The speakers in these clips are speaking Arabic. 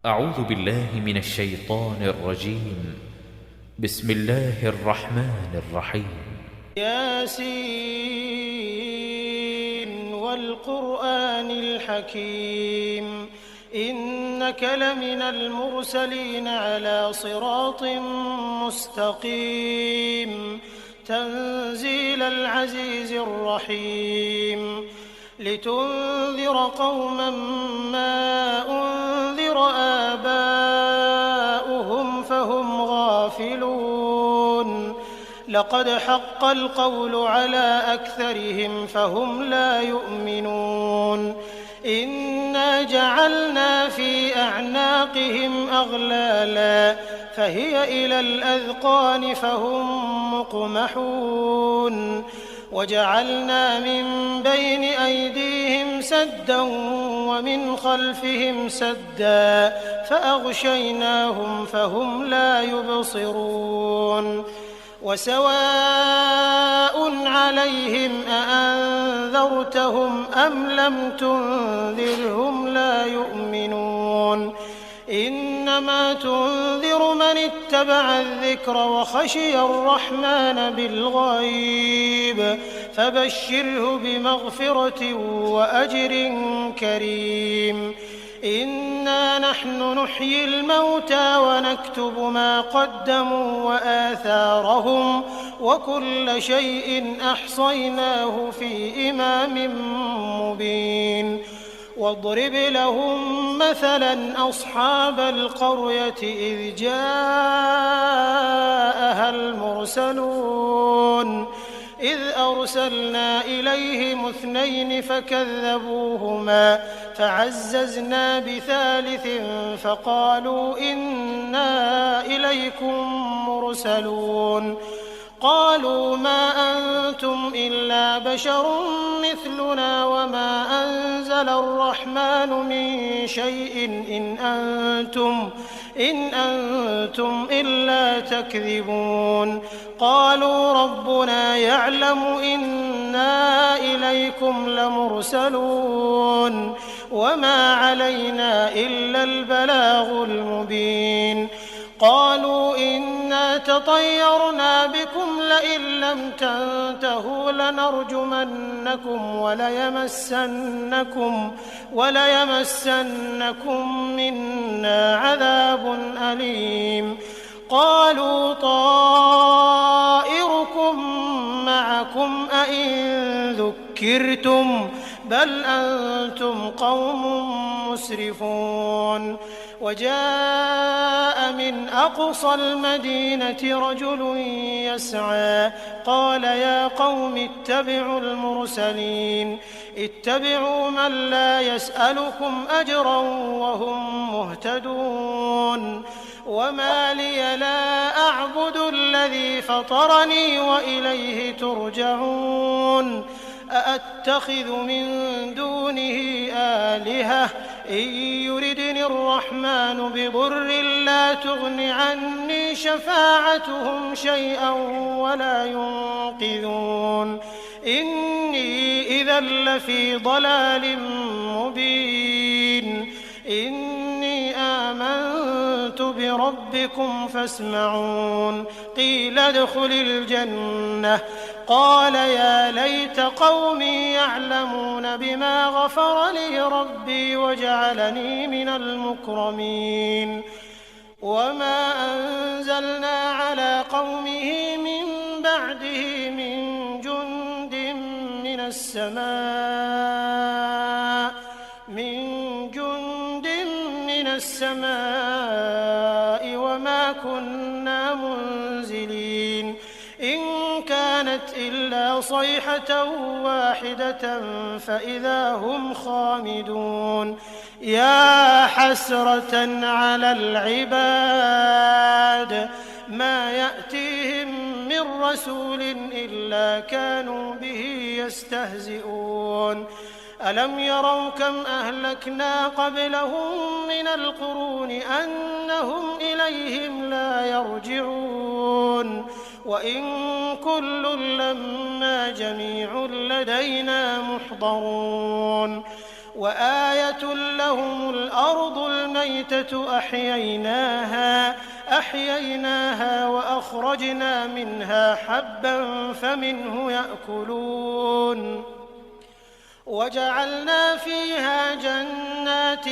أعوذ بالله من الشيطان الرجيم. بسم الله الرحمن الرحيم. ياسين والقرآن الحكيم إنك لمن المرسلين على صراط مستقيم تنزيل العزيز الرحيم لتنذر قوما ما أنذر آباؤهم فهم غافلون لقد حق القول على أكثرهم فهم لا يؤمنون إنا جعلنا في أعناقهم أغلالا فهي إلى الأذقان فهم مقمحون وجعلنا من بين أيديهم سدا ومن خلفهم سدا فأغشيناهم فهم لا يبصرون وسواء عليهم أأنذرتهم أم لم تنذرهم لا يؤمنون إنما تنذر من اتبع الذكر وخشي الرحمن بالغيب فبشره بمغفرة وأجر كريم إنا نحن نحيي الموتى ونكتب ما قدموا وآثارهم وكل شيء أحصيناه في إمام مبين واضرب لهم مثلا أصحاب القرية إذ جاءها المرسلون إذ أرسلنا إليهم 2 فكذبوهما فعززنا بثالث فقالوا إنا إليكم مرسلون قالوا ما أنتم إلا بشر مثلنا وما أنزل الرحمن من شيء إن أنتم إلا تكذبون قالوا ربنا يعلم إنا إليكم لمرسلون وما علينا إلا البلاغ المبين قالوا إنا تطيرنا بكم لئن لم تنتهوا لنرجمنكم وليمسنكم منا عذاب أليم قالوا طائركم معكم أئن ذكرتم بل أنتم قوم مسرفون وجاء من أقصى المدينة رجل يسعى قال يا قوم اتبعوا المرسلين اتبعوا من لا يسألكم أجرا وهم مهتدون وما لي لا أعبد الذي فطرني وإليه ترجعون أأتخذ من دونه آلهة إن يردني الرحمن بضر لا تغن عني شفاعتهم شيئا ولا ينقذون إني إذا لفي ضلال مبين إني آمنت بربكم فاسمعون قيل ادخل الجنة قال يا ليت قومي يعلمون بما غفر لي ربي وجعلني من المكرمين وما أنزلنا على قومه من بعده من جند من السماء وما كنا منزلين إن كانت إلا صيحة واحدة فإذا هم خامدون يا حسرة على العباد ما يأتيهم من رسول إلا كانوا به يستهزئون ألم يروا كم أهلكنا قبلهم من القرون أنهم إليهم لا يرجعون وإن كل لما جميع لدينا محضرون وآية لهم الأرض الميتة أحييناها وأخرجنا منها حبا فمنه يأكلون وجعلنا فيها جنات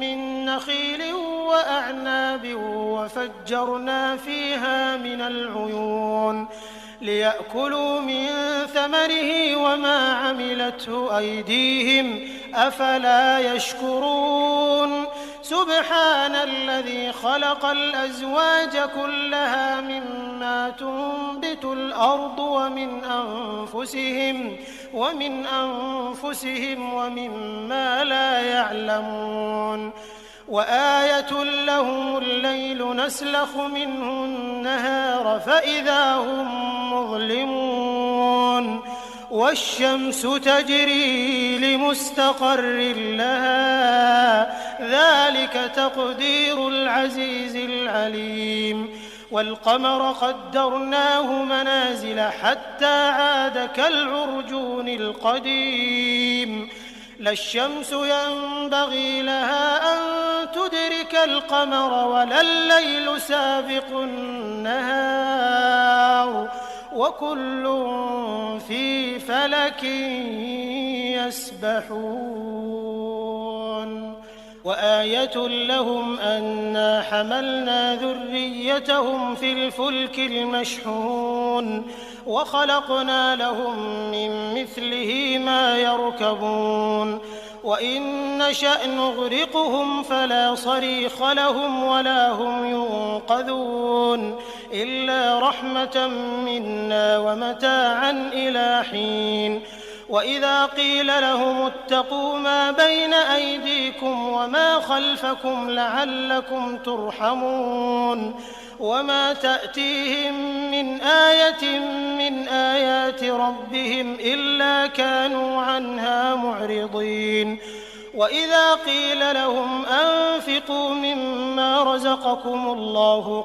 من نخيل وأعناب وفجرنا فيها من العيون ليأكلوا من ثمره وما عملته أيديهم أفلا يشكرون سبحان الذي خلق الأزواج كلها مما تنبت الأرض ومن أنفسهم ومما لا يعلمون وآية لهم الليل نسلخ منه النهار فإذا هم مظلمون والشمس تجري لمستقر لها ذلك تقدير العزيز العليم والقمر قدرناه منازل حتى عاد كالعرجون القديم لا الشمس ينبغي لها أن تدرك القمر ولا الليل سابق النهار وكل في فلك يسبحون وآية لهم أنا حملنا ذريتهم في الفلك المشحون وخلقنا لهم من مثله ما يركبون وإن نشأ نغرقهم فلا صريخ لهم ولا هم ينقذون إلا رحمة منا ومتاعا إلى حين وإذا قيل لهم اتقوا ما بين أيديكم وما خلفكم لعلكم ترحمون وما تأتيهم من آية من آيات ربهم إلا كانوا عنها معرضين وإذا قيل لهم أنفقوا مما رزقكم الله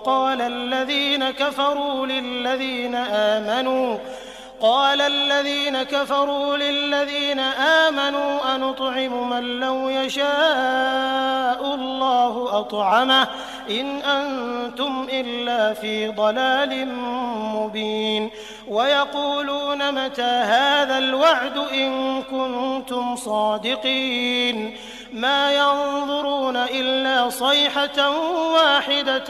قال الذين كفروا للذين آمنوا أنطعم من لو يشاء الله أطعمه إن أنتم إلا في ضلال مبين ويقولون متى هذا الوعد إن كنتم صادقين ما ينظرون إلا صيحة واحدة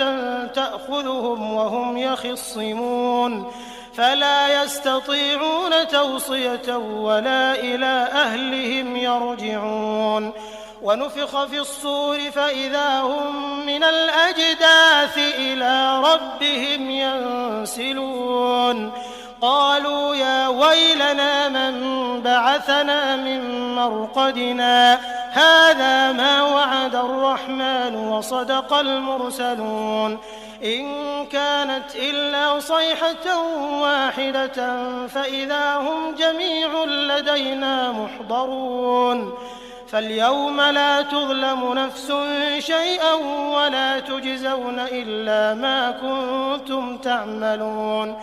تأخذهم وهم يخصمون فلا يستطيعون توصية ولا إلى أهلهم يرجعون ونفخ في الصور فإذا هم من الأجداث إلى ربهم ينسلون قالوا يا ويلنا من بعثنا من مرقدنا هذا ما وعد الرحمن وصدق المرسلون إن كانت إلا صيحة واحدة فإذا هم جميع لدينا محضرون فاليوم لا تظلم نفس شيئا ولا تجزون إلا ما كنتم تعملون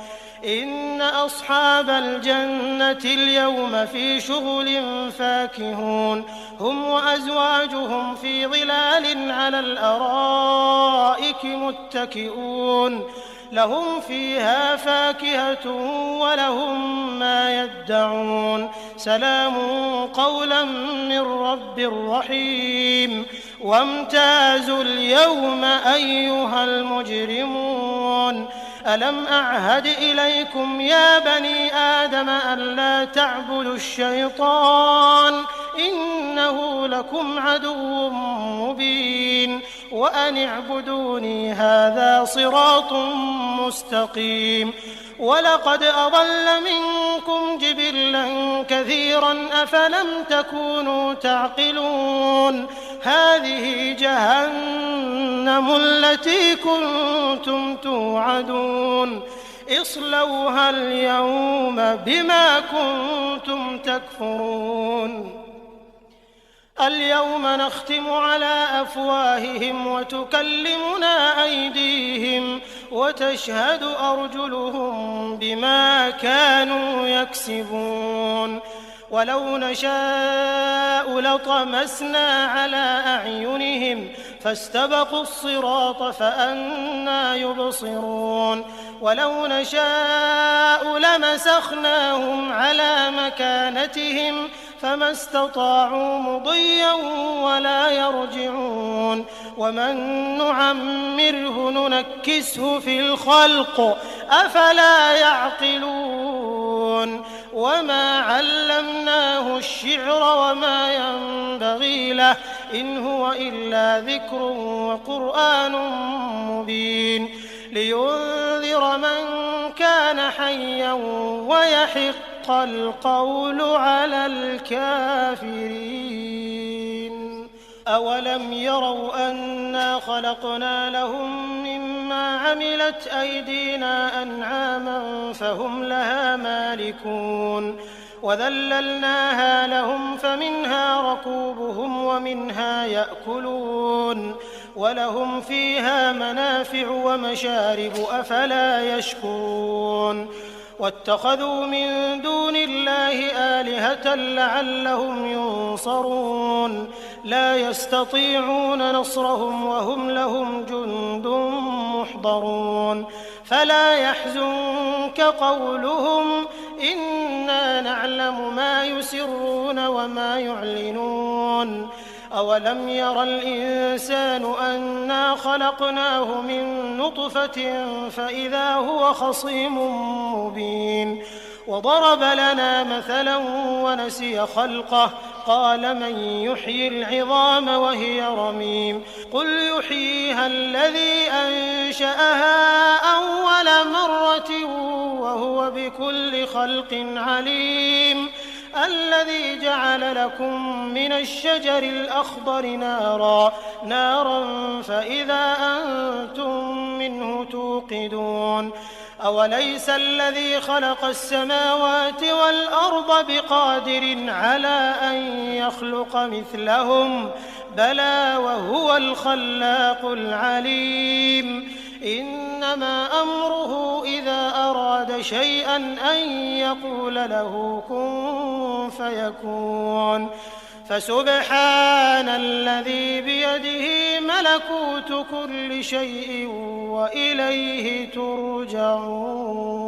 إن أصحاب الجنة اليوم في شغل فاكهون هم وأزواجهم في ظلال على الأرائك متكئون لهم فيها فاكهة ولهم ما يدعون سلام قولا من رب رحيم وامتازوا اليوم أيها المجرمون ألم أعهد إليكم يا بني آدم ألا تعبدوا الشيطان إنه لكم عدو مبين وأن اعبدوني هذا صراط مستقيم ولقد أضل منكم جبلا كثيرا أفلم تكونوا تعقلون هذه جهنم التي كنتم توعدون اصلوها اليوم بما كنتم تكفرون اليوم نختم على أفواههم وتكلمنا أيديهم وتشهد أرجلهم بما كانوا يكسبون ولو نشاء لطمسنا على أعينهم فاستبقوا الصراط فأنى يبصرون ولو نشاء لمسخناهم على مكانتهم فما استطاعوا مضيا ولا يرجعون ومن نعمره ننكسه في الخلق أفلا يعقلون وما علمناه الشعر وما ينبغي له إن هو إلا ذكر وقرآن مبين لينذر من كان حيا ويحق القول على الكافرين أولم يروا أنا خلقنا لهم مما عملت أيدينا أنعاما فهم لها مالكون وذللناها لهم فمنها ركوبهم ومنها يأكلون ولهم فيها منافع ومشارب أفلا يشكرون واتخذوا من دون الله آلهة لعلهم ينصرون لا يستطيعون نصرهم وهم لهم جند محضرون فلا يحزنك قولهم إنا نعلم ما يسرون وما يعلنون أولم ير الإنسان أنا خلقناه من نطفة فإذا هو خصيم مبين وضرب لنا مثلا ونسي خلقه قال من يحيي العظام وهي رميم قل يحييها الذي أنشأها أول مرة وهو بكل خلق عليم الذي جعل لكم من الشجر الأخضر نارا فإذا أنتم منه توقدون أوليس الذي خلق السماوات والأرض بقادر على أن يخلق مثلهم بلى وهو الخلاق العليم إنما أمره إذا أراد شيئا أن يقول له كن فيكون فسبحان الذي بيده ملكوت كل شيء وإليه ترجعون